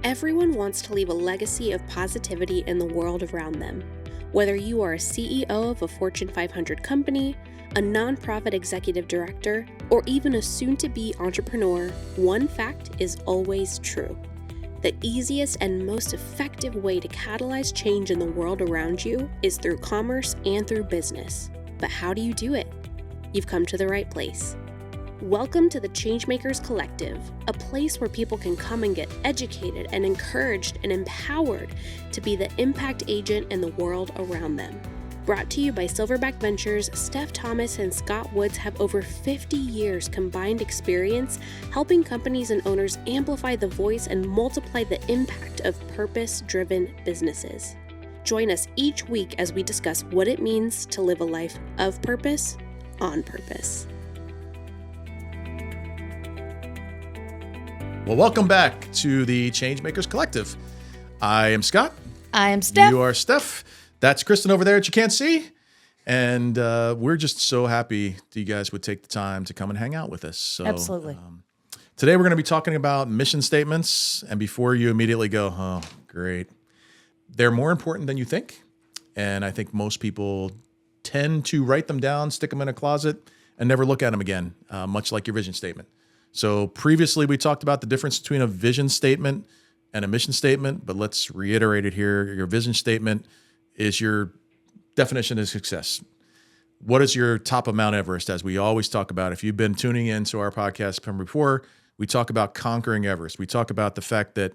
Everyone wants to leave a legacy of positivity in the world around them. Whether you are a CEO of a Fortune 500 company, a nonprofit executive director, or even a soon-to-be entrepreneur, one fact is always true. The easiest and most effective way to catalyze change in the world around you is through commerce and through business. But how do you do it? You've come to the right place. Welcome to the Changemakers Collective, a place where people can come and get educated and encouraged and empowered to be the impact agent in the world around them. Brought to you by Silverback Ventures, Steff Thomas and Scott Woods have over 50 years combined experience helping companies and owners amplify the voice and multiply the impact of purpose-driven businesses. Join us each week as we discuss what it means to live a life of purpose on purpose. Well, welcome back to the Changemakers Collective. I am Scott. I am Steff. You are Steff. That's Kristen over there that you can't see. And we're just so happy that you guys would take the time to come and hang out with us. So, absolutely. Today we're going to be talking about mission statements. And before you immediately go, oh, great. They're more important than you think. And I think most people tend to write them down, stick them in a closet, and never look at them again, much like your vision statement. So previously we talked about the difference between a vision statement and a mission statement, but let's reiterate it here. Your vision statement is your definition of success. What is your top of Mount Everest, as we always talk about? If you've been tuning into our podcast from before, we talk about conquering Everest. We talk about the fact that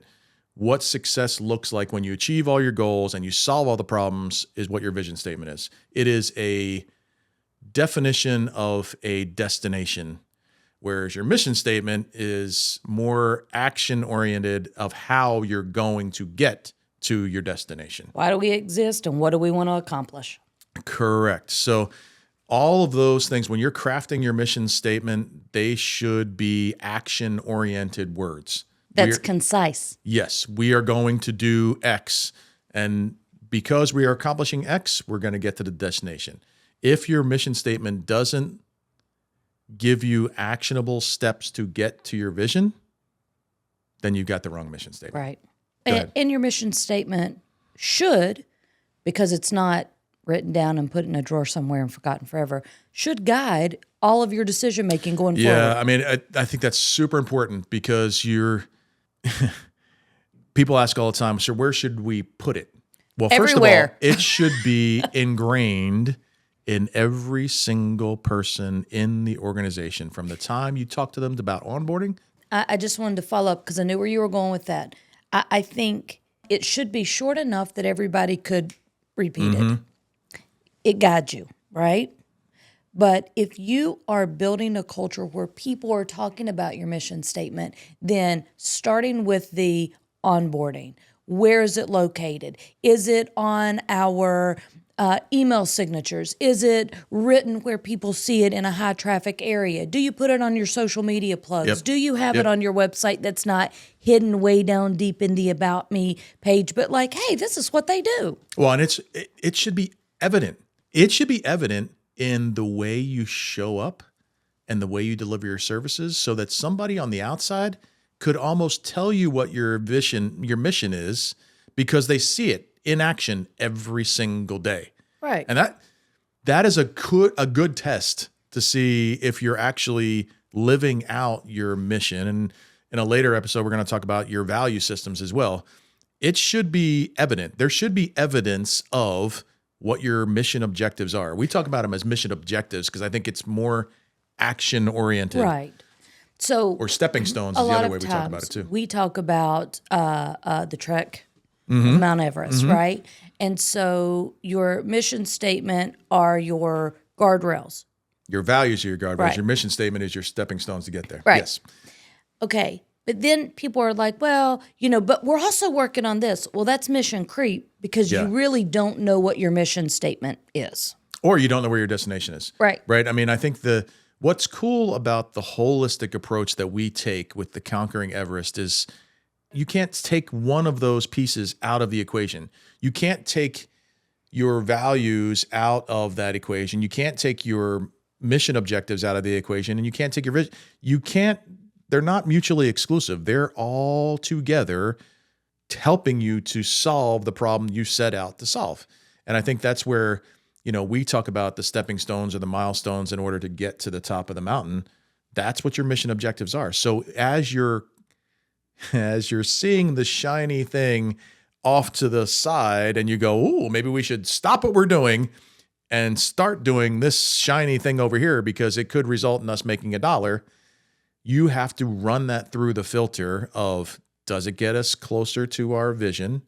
what success looks like when you achieve all your goals and you solve all the problems is what your vision statement is. It is a definition of a destination, whereas your mission statement is more action-oriented of how you're going to get to your destination. Why do we exist and what do we want to accomplish? Correct. So all of those things, when you're crafting your mission statement, they should be action-oriented words. That's concise. Yes, we are going to do X. And because we are accomplishing X, we're going to get to the destination. If your mission statement doesn't give you actionable steps to get to your vision, then you've got the wrong mission statement. Right. And your mission statement should, because it's not written down and put in a drawer somewhere and forgotten forever, should guide all of your decision-making going forward. Yeah, I mean, I think that's super important because people ask all the time, so where should we put it? Well, first of all, it should be ingrained in every single person in the organization from the time you talk to them about onboarding. I just wanted to follow up because I knew where you were going with that. I think it should be short enough that everybody could repeat it. It guides you, right? But if you are building a culture where people are talking about your mission statement, then starting with the onboarding, where is it located? Is it on our email signatures? Is it written where people see it in a high traffic area? Do you put it on your social media plugs? Yep. Do you have it on your website that's not hidden way down deep in the About Me page, but like, hey, this is what they do? Well, and it should be evident. It should be evident in the way you show up and the way you deliver your services so that somebody on the outside could almost tell you what your mission is because they see it in action every single day. Right. And that is a good test to see if you're actually living out your mission. And in a later episode, we're going to talk about your value systems as well. It should be evident. There should be evidence of what your mission objectives are. We talk about them as mission objectives because I think it's more action oriented. Right. So, or stepping stones is the other way we talk about it too. We talk about the trek of Mount Everest, right? And so your mission statement are your guardrails. Your values are your guardrails. Right. Your mission statement is your stepping stones to get there. Right. Yes. Okay. But then people are like, well, but we're also working on this. Well, that's mission creep because you really don't know what your mission statement is. Or you don't know where your destination is. Right. Right. I mean, I think what's cool about the holistic approach that we take with the Conquering Everest is you can't take one of those pieces out of the equation. You can't take your values out of that equation. You can't take your mission objectives out of the equation, and you can't take your vision. They're not mutually exclusive. They're all together helping you to solve the problem you set out to solve. And I think that's where, we talk about the stepping stones or the milestones in order to get to the top of the mountain. That's what your mission objectives are. So as you're seeing the shiny thing off to the side and you go, ooh, maybe we should stop what we're doing and start doing this shiny thing over here because it could result in us making $1. You have to run that through the filter of, does it get us closer to our vision?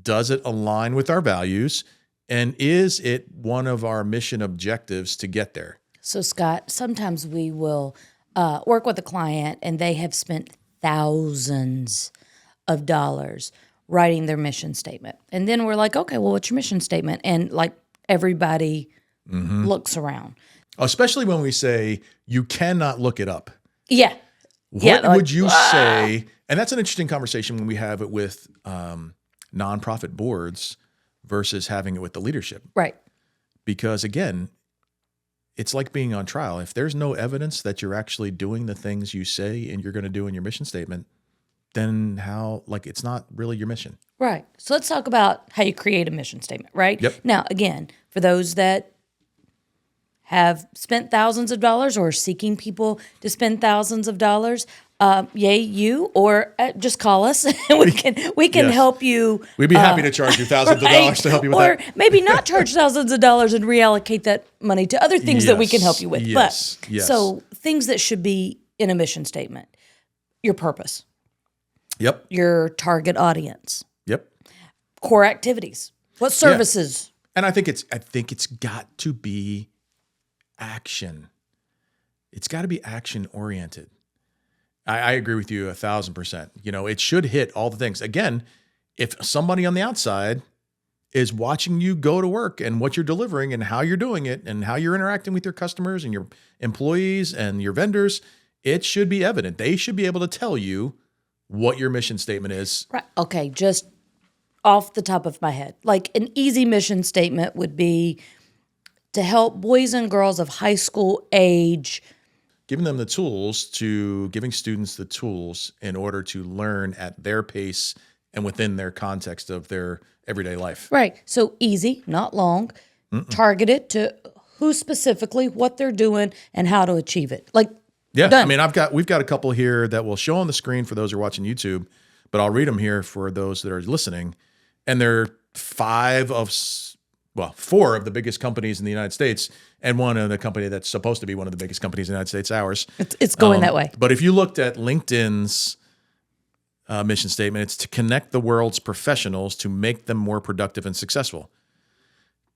Does it align with our values? And is it one of our mission objectives to get there? So, Scott, sometimes we will work with a client and they have spent thousands of dollars writing their mission statement. And then we're like, okay, well, what's your mission statement? And like everybody looks around. Especially when we say you cannot look it up. Yeah. What would you say? And that's an interesting conversation when we have it with nonprofit boards versus having it with the leadership. Right. Because again, it's like being on trial. If there's no evidence that you're actually doing the things you say and you're going to do in your mission statement, then it's not really your mission. Right. So let's talk about how you create a mission statement, right? Yep. Now, again, for those that have spent thousands of dollars or seeking people to spend thousands of dollars, yay, you, or just call us. we can Yes. help you. We'd be happy to charge you thousands of dollars to help you with or that. Or maybe not charge thousands of dollars and reallocate that money to other things that we can help you with. Yes. So things that should be in a mission statement: your purpose. Yep. Your target audience. Yep. Core activities. What services? And I think it's got to be action. It's got to be action oriented. I agree with you 1,000%. It should hit all the things. Again, if somebody on the outside is watching you go to work and what you're delivering and how you're doing it and how you're interacting with your customers and your employees and your vendors, it should be evident. They should be able to tell you what your mission statement is. Right. Okay, just off the top of my head. Like an easy mission statement would be to help boys and girls of high school age. Giving students the tools in order to learn at their pace and within their context of their everyday life. Right. So easy, not long, targeted to who specifically, what they're doing, and how to achieve it. Yeah, done. I mean, we've got a couple here that will show on the screen for those who are watching YouTube, but I'll read them here for those that are listening. And they're four of the biggest companies in the United States, and one of the company that's supposed to be one of the biggest companies in the United States, ours. It's going that way. But if you looked at LinkedIn's mission statement, it's to connect the world's professionals to make them more productive and successful.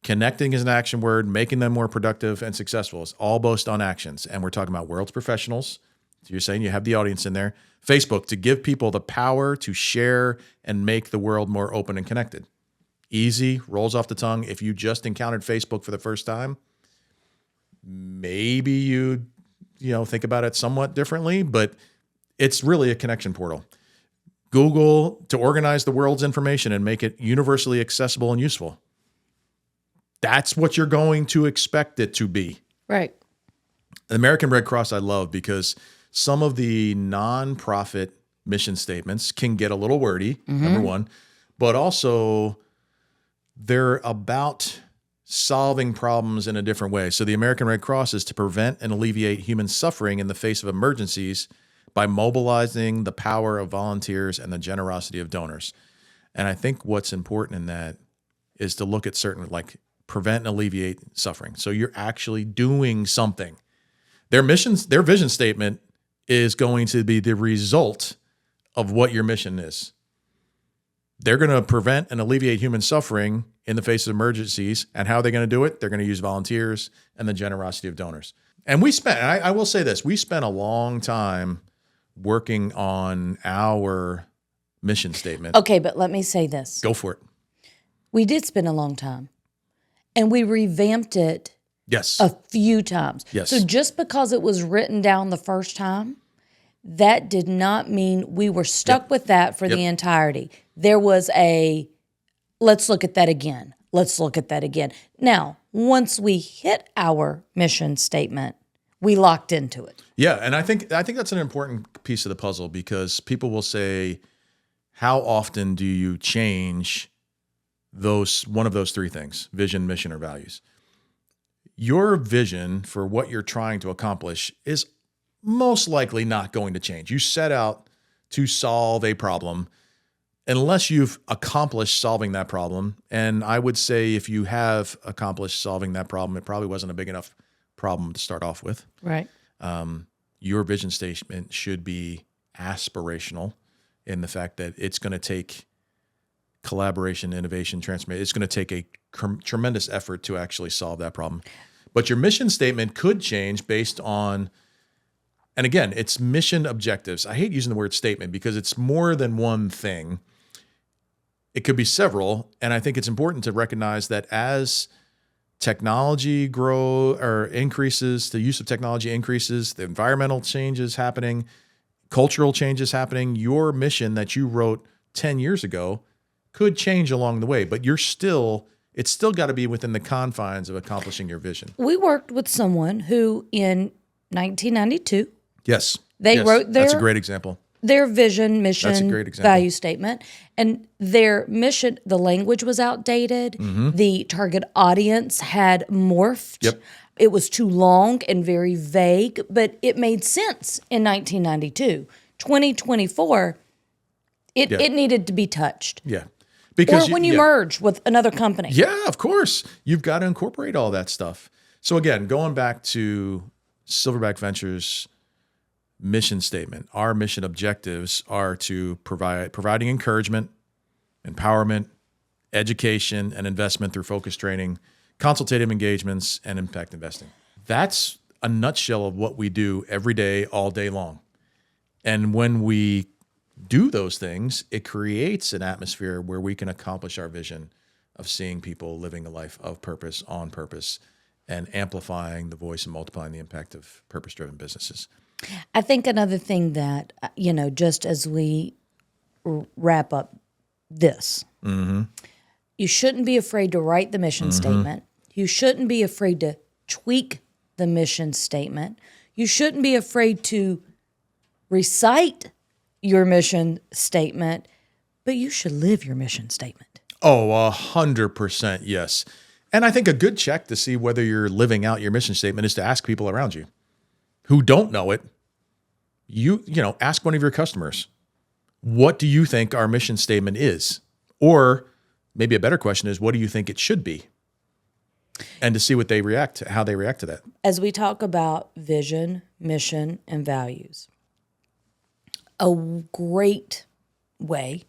Connecting is an action word, making them more productive and successful. It's all based on actions. And we're talking about world's professionals. So you're saying you have the audience in there. Facebook, to give people the power to share and make the world more open and connected. Easy, rolls off the tongue. If you just encountered Facebook for the first time, maybe you think about it somewhat differently, but it's really a connection portal. Google, to organize the world's information and make it universally accessible and useful. That's what you're going to expect it to be. Right. The American Red Cross I love because some of the nonprofit mission statements can get a little wordy, number one, but also they're about solving problems in a different way. So the American Red Cross is to prevent and alleviate human suffering in the face of emergencies by mobilizing the power of volunteers and the generosity of donors. And I think what's important in that is to look at certain, prevent and alleviate suffering. So you're actually doing something. Their vision statement is going to be the result of what your mission is. They're going to prevent and alleviate human suffering in the face of emergencies. And how are they going to do it? They're going to use volunteers and the generosity of donors. And I will say this, we spent a long time working on our mission statement. Okay, but let me say this. Go for it. We did spend a long time, and we revamped it Yes. a few times. Yes. So just because it was written down the first time, that did not mean we were stuck with that for the entirety. There was let's look at that again. Let's look at that again. Now, once we hit our mission statement, we locked into it. Yeah, and I think that's an important piece of the puzzle because people will say, how often do you change one of those three things, vision, mission, or values? Your vision for what you're trying to accomplish is most likely not going to change. You set out to solve a problem unless you've accomplished solving that problem. And I would say if you have accomplished solving that problem, it probably wasn't a big enough problem to start off with. Right. Your vision statement should be aspirational in the fact that it's going to take collaboration, innovation, transformation. It's going to take a tremendous effort to actually solve that problem. But your mission statement could change based on, and again, it's mission objectives. I hate using the word statement because it's more than one thing. It could be several. And I think it's important to recognize that as technology increases, the use of technology increases, the environmental changes happening, cultural changes happening, your mission that you wrote 10 years ago could change along the way, but it's still got to be within the confines of accomplishing your vision. We worked with someone who in 1992, yes, they wrote that's a great example. Their vision, mission, That's a great example. value statement, and their mission, the language was outdated. The target audience had morphed. Yep. It was too long and very vague, but it made sense in 1992. 2024, it needed to be touched. Yeah. Or when you merge with another company. Yeah, of course. You've got to incorporate all that stuff. So again, going back to Silverback Ventures' mission statement, our mission objectives are to providing encouragement, empowerment, education, and investment through focused training, consultative engagements, and impact investing. That's a nutshell of what we do every day, all day long. And when we do those things, it creates an atmosphere where we can accomplish our vision of seeing people living a life of purpose, on purpose, and amplifying the voice and multiplying the impact of purpose-driven businesses. I think another thing that, just as we wrap up this, you shouldn't be afraid to write the mission statement. You shouldn't be afraid to tweak the mission statement. You shouldn't be afraid to recite your mission statement, but you should live your mission statement. Oh, 100% yes. And I think a good check to see whether you're living out your mission statement is to ask people around you who don't know it. Ask one of your customers, what do you think our mission statement is? Or maybe a better question is, what do you think it should be? And to see how they react to that. As we talk about vision, mission, and values, a great way,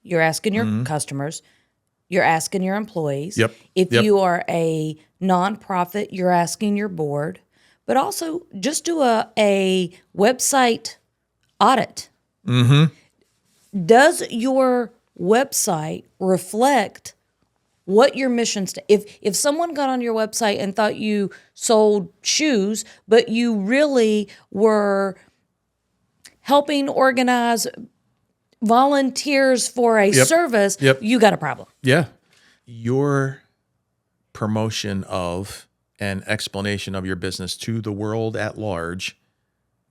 you're asking your customers, you're asking your employees. Yep. If you are a nonprofit, you're asking your board, but also just do a website audit. Does your website reflect what your mission if someone got on your website and thought you sold shoes, but you really were helping organize volunteers for a service, you got a problem. Yeah. Your promotion of and explanation of your business to the world at large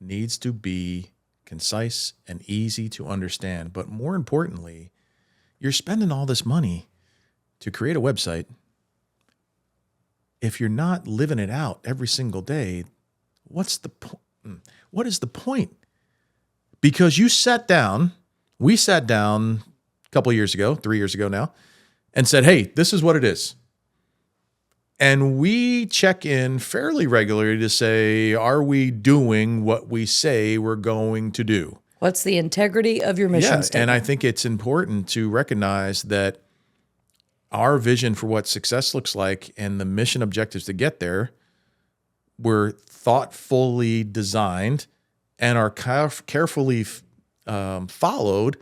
needs to be concise and easy to understand. But more importantly, you're spending all this money to create a website. If you're not living it out every single day, what is the point? Because we sat down a couple of years ago, 3 years ago now, and said, hey, this is what it is. And we check in fairly regularly to say, are we doing what we say we're going to do? What's the integrity of your mission statement? And I think it's important to recognize that our vision for what success looks like and the mission objectives to get there were thoughtfully designed and are carefully followed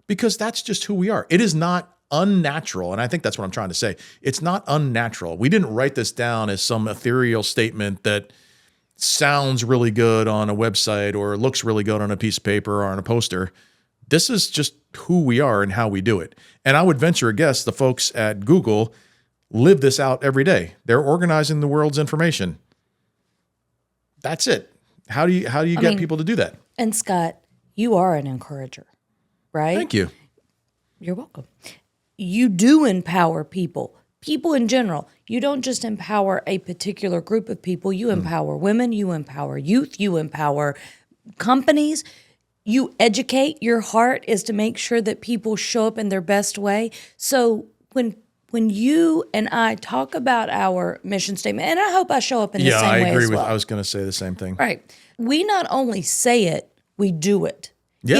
because that's just who we are. It is not unnatural, and I think that's what I'm trying to say. It's not unnatural. We didn't write this down as some ethereal statement that sounds really good on a website or looks really good on a piece of paper or on a poster. This is just who we are and how we do it. And I would venture a guess the folks at Google live this out every day. They're organizing the world's information. That's it. How do you get people to do that? And Scott, you are an encourager. right? Thank you. You're welcome. You do empower people in general. You don't just empower a particular group of people. You empower women, you empower youth, you empower companies. You educate. Your heart is to make sure that people show up in their best way. So when you and I talk about our mission statement, and I hope I show up in the Yeah, I same way agree as with. well. I was going to say the same thing. Right. We not only say it, we do it. Yeah.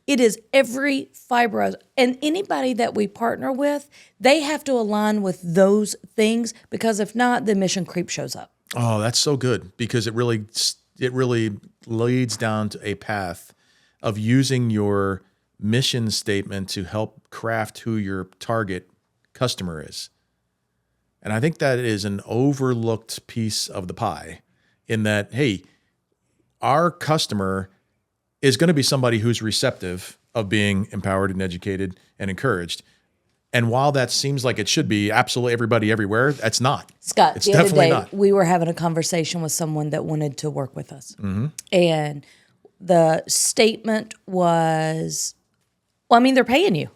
It is every fiber of, and anybody that we partner with, they have to align with those things, because if not, the mission creep shows up. Oh, that's so good, because it really leads down to a path of using your mission statement to help craft who your target customer is. And I think that is an overlooked piece of the pie, in that, hey, our customer is going to be somebody who's receptive of being empowered and educated and encouraged. And while that seems like it should be absolutely everybody everywhere, that's not. Scott, It's the other definitely day, not. we were having a conversation with someone that wanted to work with us. And the statement was, well, I mean, they're paying you.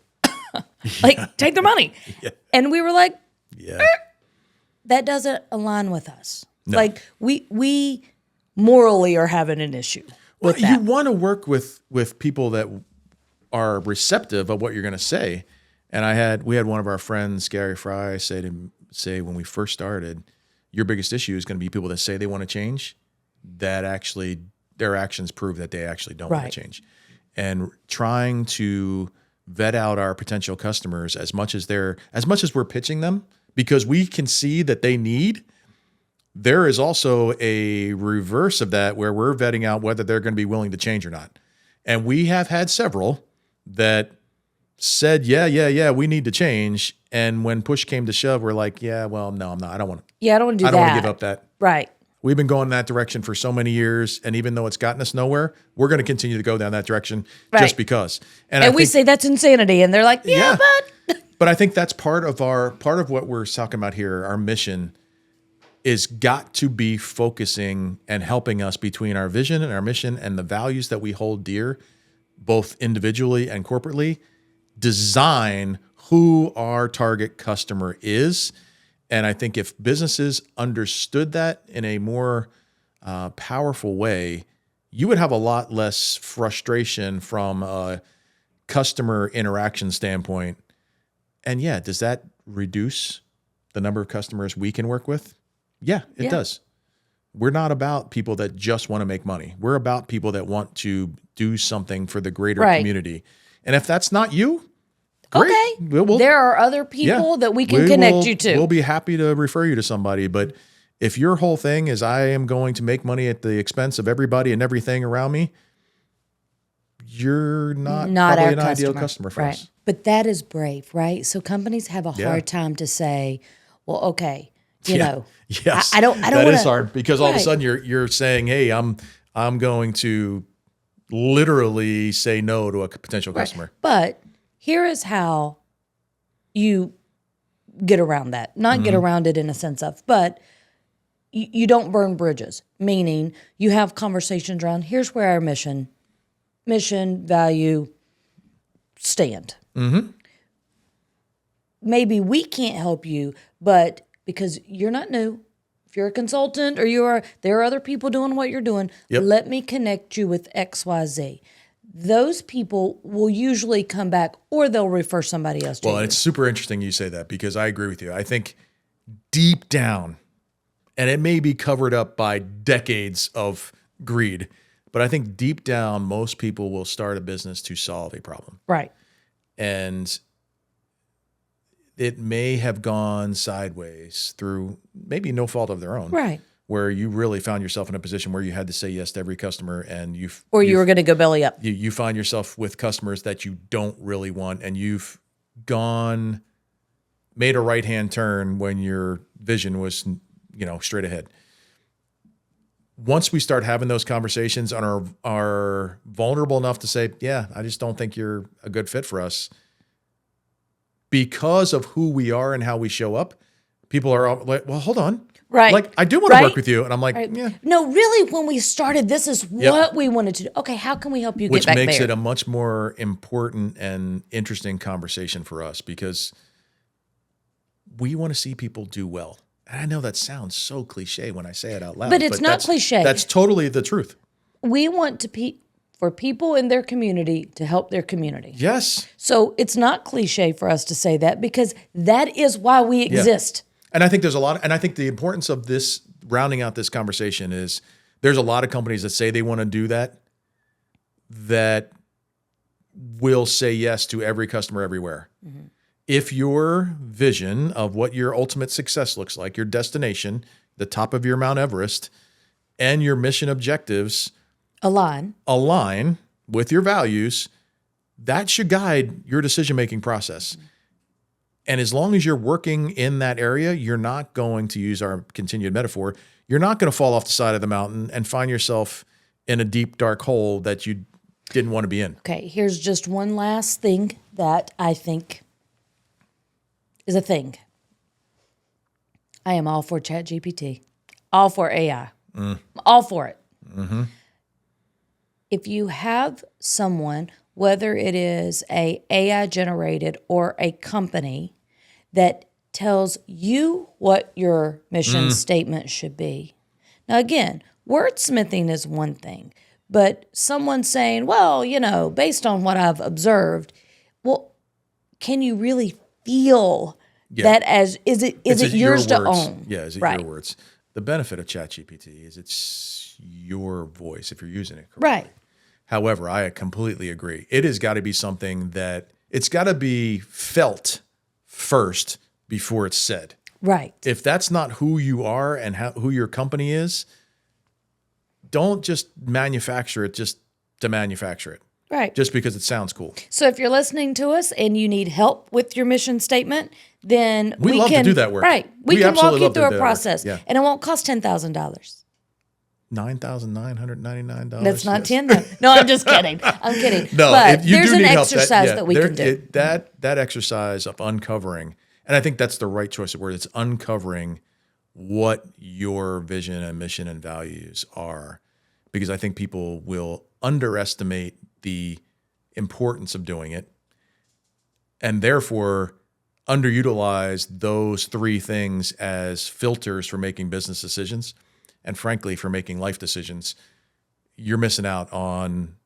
Like, take their money. Yeah. And we were like, Yeah. that doesn't align with us. No. Like, we morally are having an issue with You that. want to work with people that are receptive of what you're going to say. And we had one of our friends, Gary Fry, say when we first started, your biggest issue is going to be people that say they want to change, that actually their actions prove that they actually don't want Right. to change. And trying to vet out our potential customers as much as we're pitching them, because we can see that they need. There is also a reverse of that, where we're vetting out whether they're going to be willing to change or not. And we have had several that said, yeah, we need to change. And when push came to shove, we're like, yeah, well, no, I'm not. I don't want to. Yeah, I don't want to do I that. don't want to give up that. Right. We've been going in that direction for so many years. And even though it's gotten us nowhere, we're going to continue to go down that direction just Right. because. And we say that's insanity. And they're like, yeah. But. But I think that's part of what we're talking about here. Our mission is got to be focusing and helping us between our vision and our mission and the values that we hold dear, both individually and corporately, design who our target customer is. And I think if businesses understood that in a more powerful way, you would have a lot less frustration from a customer interaction standpoint. And yeah, does that reduce the number of customers we can work with? Yeah, it does. We're not about people that just want to make money. We're about people that want to do something for the greater community. And if that's not you, great. Okay. There are other people that we can connect you to. We'll be happy to refer you to somebody. But if your whole thing is I am going to make money at the expense of everybody and everything around me, you're not probably our an ideal customer for us. But that is brave, right? So companies have a hard time to say, well, okay, you know, Yes, I don't That wanna, is hard, because all of a Right. sudden you're saying, hey, I'm going to literally say no to a potential customer. But here is how you get around that. Not get around it in a sense of, but you don't burn bridges, meaning you have conversations around, here's where our mission, value stand. Maybe we can't help you, but because you're not new, if you're a consultant or there are other people doing what you're doing, let me connect you with XYZ. Those people will usually come back, or they'll refer somebody else to you. Well, it's super interesting you say that, because I agree with you. I think deep down, and it may be covered up by decades of greed, but I think deep down, most people will start a business to solve a problem. Right. And it may have gone sideways through maybe no fault of their own. Right. Where you really found yourself in a position where you had to say yes to every customer, and you were going to go belly up. You find yourself with customers that you don't really want, and you've made a right-hand turn when your vision was, straight ahead. Once we start having those conversations and are vulnerable enough to say, yeah, I just don't think you're a good fit for us, because of who we are and how we show up, people are all like, well, hold on. Right. Like, I do want to Right. work with you. And I'm like, Right. yeah. No, really, when we started, this is Yep. what we wanted to do. Okay, how can we help you Which get back makes there? it a much more important and interesting conversation for us because we want to see people do well. And I know that sounds so cliche when I say it out loud. But it's not that's- cliche. That's totally the truth. We want to for people in their community to help their community. Yes. So it's not cliche for us to say that because that is why we exist. And I think there's a lot, and I think the importance of this, rounding out this conversation is there's a lot of companies that say they want to do that will say yes to every customer everywhere. Mm-hmm. If your vision of what your ultimate success looks like, your destination, the top of your Mount Everest, and your mission objectives align with your values, that should guide your decision-making process. And as long as you're working in that area, you're not going to use our continued metaphor. You're not going to fall off the side of the mountain and find yourself in a deep, dark hole that you didn't want to be in. Okay, here's just one last thing that I think is a thing. I am all for ChatGPT, all for AI, all for it. Mm-hmm. If you have someone, whether it is a AI generated or a company that tells you what your mission statement should be. Now, again, wordsmithing is one thing, but someone saying, well, based on what I've observed, well, can you really feel that as, is it yours to own? Yeah, is it Right. your words? The benefit of ChatGPT is it's your voice if you're using it correctly. Right. However, I completely agree. It has got to be something that it's got to be felt first before it's said. Right. If that's not who you are and who your company is, don't just manufacture it just to manufacture it. Right. Just because it sounds cool. So if you're listening to us and you need help with your mission statement, then We love to do that work. Right. We can walk absolutely you love to through do a that work. process. Yeah. And it won't cost $10,000. $9,999. That's not yes. 10 though. No, I'm just kidding. I'm kidding. No, but if you there's do an need help, exercise that we can do. That exercise of uncovering, and I think that's the right choice of word. It's uncovering what your vision and mission and values are, because I think people will underestimate the importance of doing it, and therefore underutilize those three things as filters for making business decisions. And frankly, for making life decisions, you're missing out on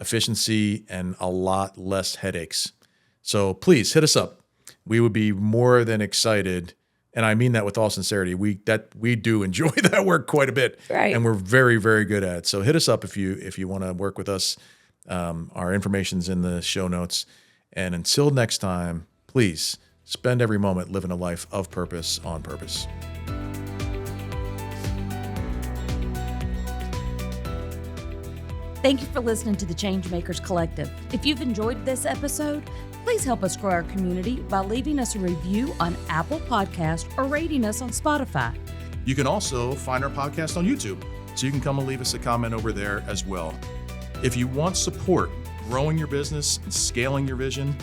efficiency and a lot less headaches. So please hit us up. We would be more than excited, and I mean that with all sincerity. We do enjoy that work quite a bit, Right. and we're very, very good at it. So hit us up if you want to work with us. Our information's in the show notes. And until next time, please spend every moment living a life of purpose on purpose. Thank you for listening to the Changemakers Collective. If you've enjoyed this episode, please help us grow our community by leaving us a review on Apple Podcast or rating us on Spotify. You can also find our podcast on YouTube, so you can come and leave us a comment over there as well. If you want support growing your business and scaling your vision,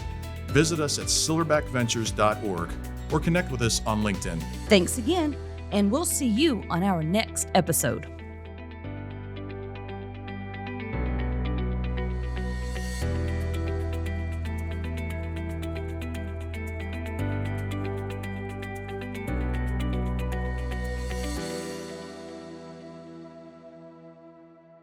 visit us at silverbackventures.org or connect with us on LinkedIn. Thanks again, and we'll see you on our next episode.